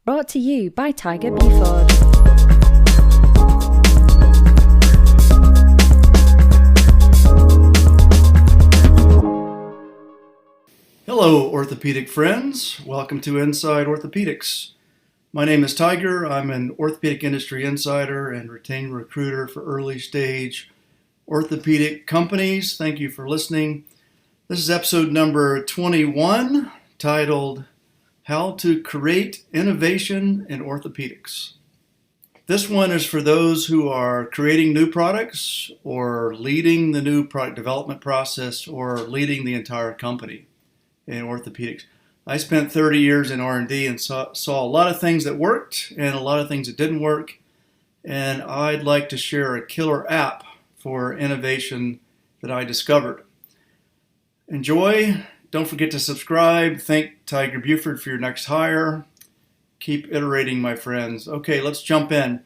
Brought to you by Tiger Buford. Hello, orthopedic friends. Welcome to Inside Orthopedics. My name is Tiger. I'm an orthopedic industry insider and retained recruiter for early stage orthopedic companies. Thank you for listening. This is episode number 21, titled How to Create Innovation in Orthopedics. This one is for those who are creating new products or leading the new product development process or leading the entire company in orthopedics. I spent 30 years in R&D and saw a lot of things that worked and a lot of things that didn't work. And I'd like to share a killer app for innovation that I discovered. Enjoy. Don't forget to subscribe. Thank Tiger Buford for your next hire. Keep iterating, my friends. Okay, let's jump in.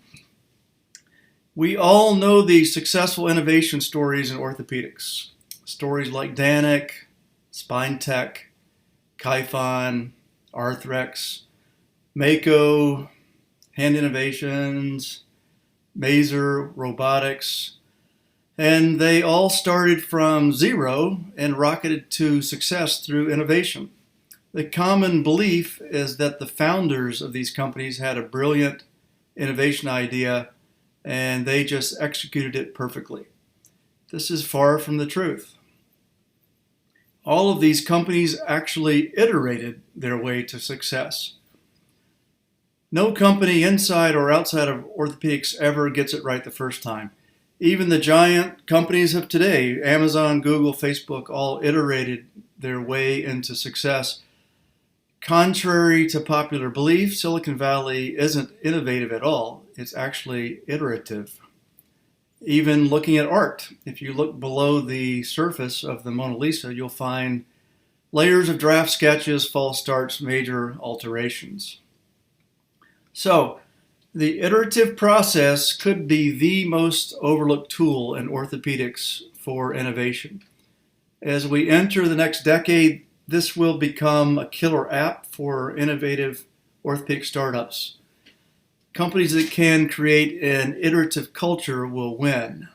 We all know the successful innovation stories in orthopedics. Stories like Danek, SpineTech, Kyphon, Arthrex, MAKO, Hand Innovations, Mazor Robotics, and they all started from zero and rocketed to success through innovation. The common belief is that the founders of these companies had a brilliant innovation idea and they just executed it perfectly. This is far from the truth. All of these companies actually iterated their way to success. No company inside or outside of orthopedics ever gets it right the first time. Even the giant companies of today, Amazon, Google, Facebook, all iterated their way into success. Contrary to popular belief, Silicon Valley isn't innovative at all. It's actually iterative. Even looking at art, if you look below the surface of the Mona Lisa, you'll find layers of draft sketches, false starts, major alterations. So, the iterative process could be the most overlooked tool in orthopedics for innovation. As we enter the next decade, this will become a killer app for innovative orthopedic startups. Companies that can create an iterative culture will win.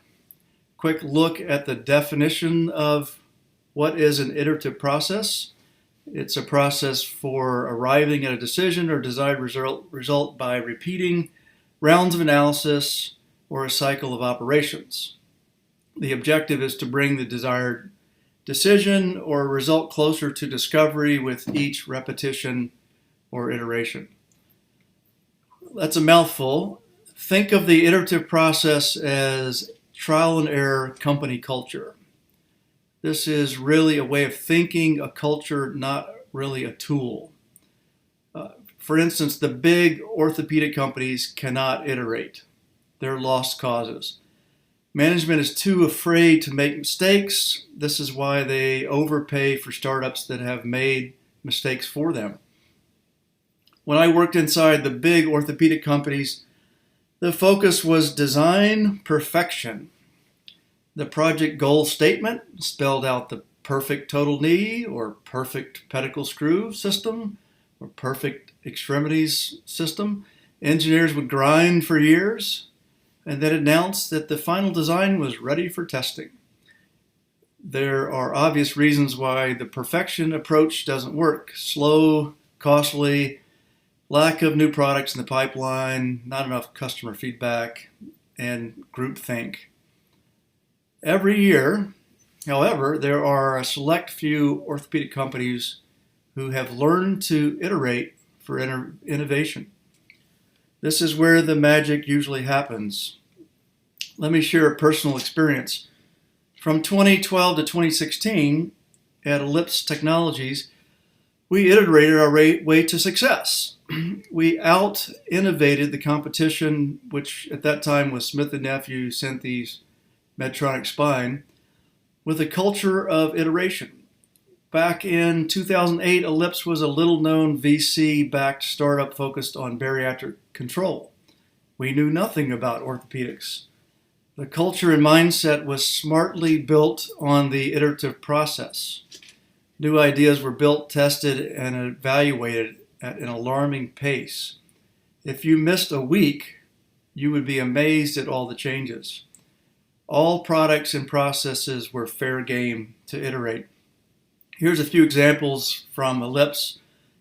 Quick look at the definition of what is an iterative process. It's a process for arriving at a decision or desired result by repeating rounds of analysis or a cycle of operations. The objective is to bring the desired decision or result closer to discovery with each repetition or iteration. That's a mouthful. Think of the iterative process as trial and error company culture. This is really a way of thinking a culture, not really a tool. For instance, the big orthopedic companies cannot iterate. They're lost causes. Management is too afraid to make mistakes. This is why they overpay for startups that have made mistakes for them. When I worked inside the big orthopedic companies, the focus was design perfection. The project goal statement spelled out the perfect total knee or perfect pedicle screw system or perfect extremities system. Engineers would grind for years and then announce that the final design was ready for testing. There are obvious reasons why the perfection approach doesn't work. Slow, costly, lack of new products in the pipeline, not enough customer feedback, and groupthink. Every year, however, there are a select few orthopedic companies who have learned to iterate for innovation. This is where the magic usually happens. Let me share a personal experience. From 2012 to 2016, at Ellipse Technologies, we iterated our way to success. We out-innovated the competition, which at that time was Smith & Nephew, Synthes, Medtronic Spine, with a culture of iteration. Back in 2008, Ellipse was a little-known VC-backed startup focused on bariatric control. We knew nothing about orthopedics. The culture and mindset was smartly built on the iterative process. New ideas were built, tested, and evaluated at an alarming pace. If you missed a week, you would be amazed at all the changes. All products and processes were fair game to iterate. Here's a few examples from Ellipse.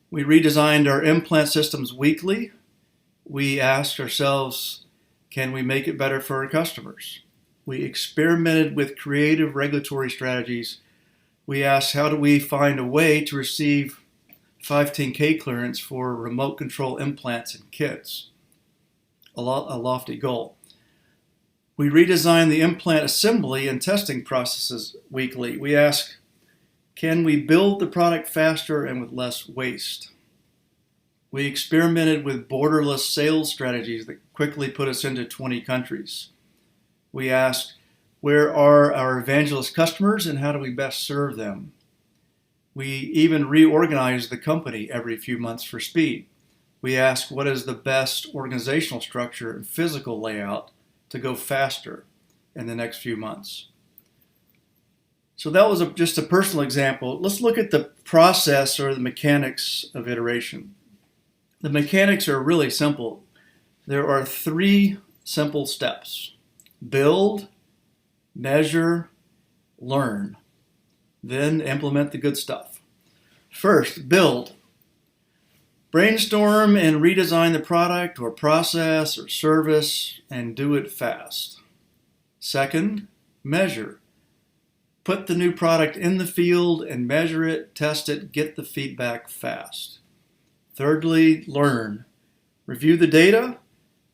We redesigned our implant systems weekly. We asked ourselves, can we make it better for our customers? We experimented with creative regulatory strategies. We asked, how do we find a way to receive 510K clearance for remote control implants in kids? A lofty goal. We redesigned the implant assembly and testing processes weekly. We asked, can we build the product faster and with less waste? We experimented with borderless sales strategies that quickly put us into 20 countries. We asked, where are our evangelist customers and how do we best serve them? We even reorganized the company every few months for speed. We asked, what is the best organizational structure and physical layout to go faster in the next few months? So that was just a personal example. Let's look at the process or the mechanics of iteration. The mechanics are really simple. There are 3 simple steps: build, measure, learn. Then implement the good stuff. First, build. Brainstorm and redesign the product or process or service and do it fast. Second, measure. Put the new product in the field and measure it, test it, get the feedback fast. Thirdly, learn. Review the data,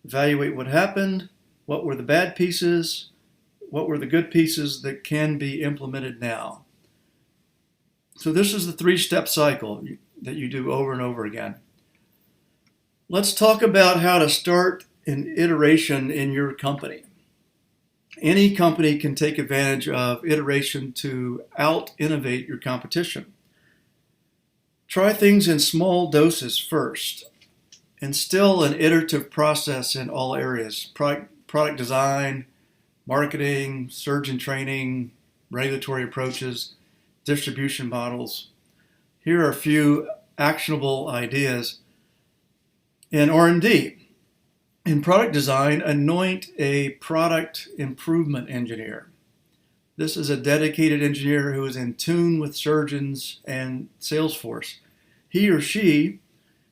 evaluate what happened, what were the bad pieces, what were the good pieces that can be implemented now. So this is the 3-step cycle that you do over and over again. Let's talk about how to start an iteration in your company. Any company can take advantage of iteration to out-innovate your competition. Try things in small doses first. Instill an iterative process in all areas: product design, marketing, surgeon training, regulatory approaches, distribution models. Here are a few actionable ideas. In R&D, in product design, anoint a product improvement engineer. This is a dedicated engineer who is in tune with surgeons and sales force. He or she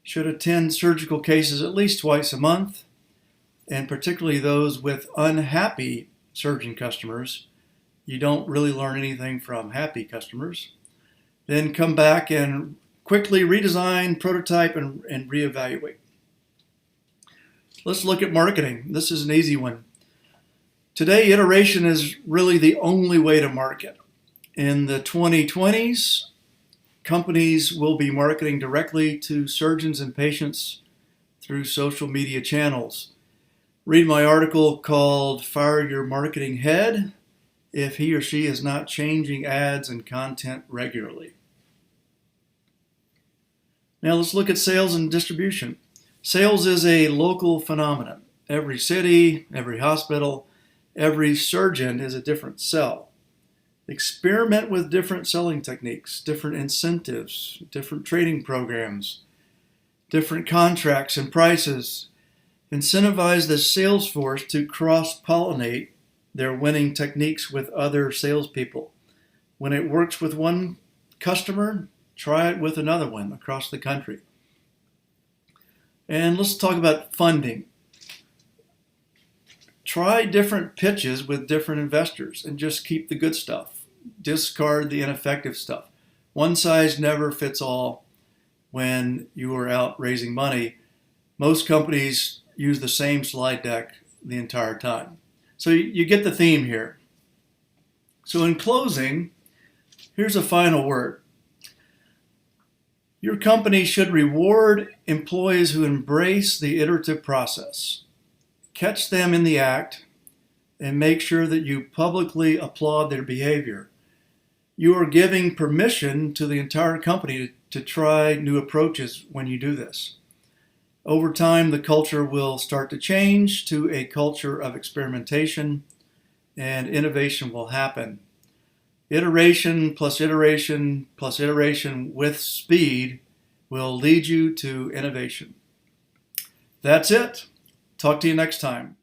should attend surgical cases at least twice a month, and particularly those with unhappy surgeon customers. You don't really learn anything from happy customers. Then come back and quickly redesign, prototype, and reevaluate. Let's look at marketing. This is an easy one. Today, iteration is really the only way to market. In the 2020s, companies will be marketing directly to surgeons and patients through social media channels. Read my article called Fire Your Marketing Head if he or she is not changing ads and content regularly. Now let's look at sales and distribution. Sales is a local phenomenon. Every city, every hospital, every surgeon is a different sell. Experiment with different selling techniques, different incentives, different training programs, different contracts and prices. Incentivize the sales force to cross-pollinate their winning techniques with other salespeople. When it works with one customer, try it with another one across the country. And let's talk about funding. Try different pitches with different investors and just keep the good stuff. Discard the ineffective stuff. One size never fits all when you are out raising money. Most companies use the same slide deck the entire time. So you get the theme here. So in closing, here's a final word. Your company should reward employees who embrace the iterative process. Catch them in the act and make sure that you publicly applaud their behavior. You are giving permission to the entire company to try new approaches when you do this. Over time, the culture will start to change to a culture of experimentation, and innovation will happen. Iteration plus iteration plus iteration with speed will lead you to innovation. That's it. Talk to you next time.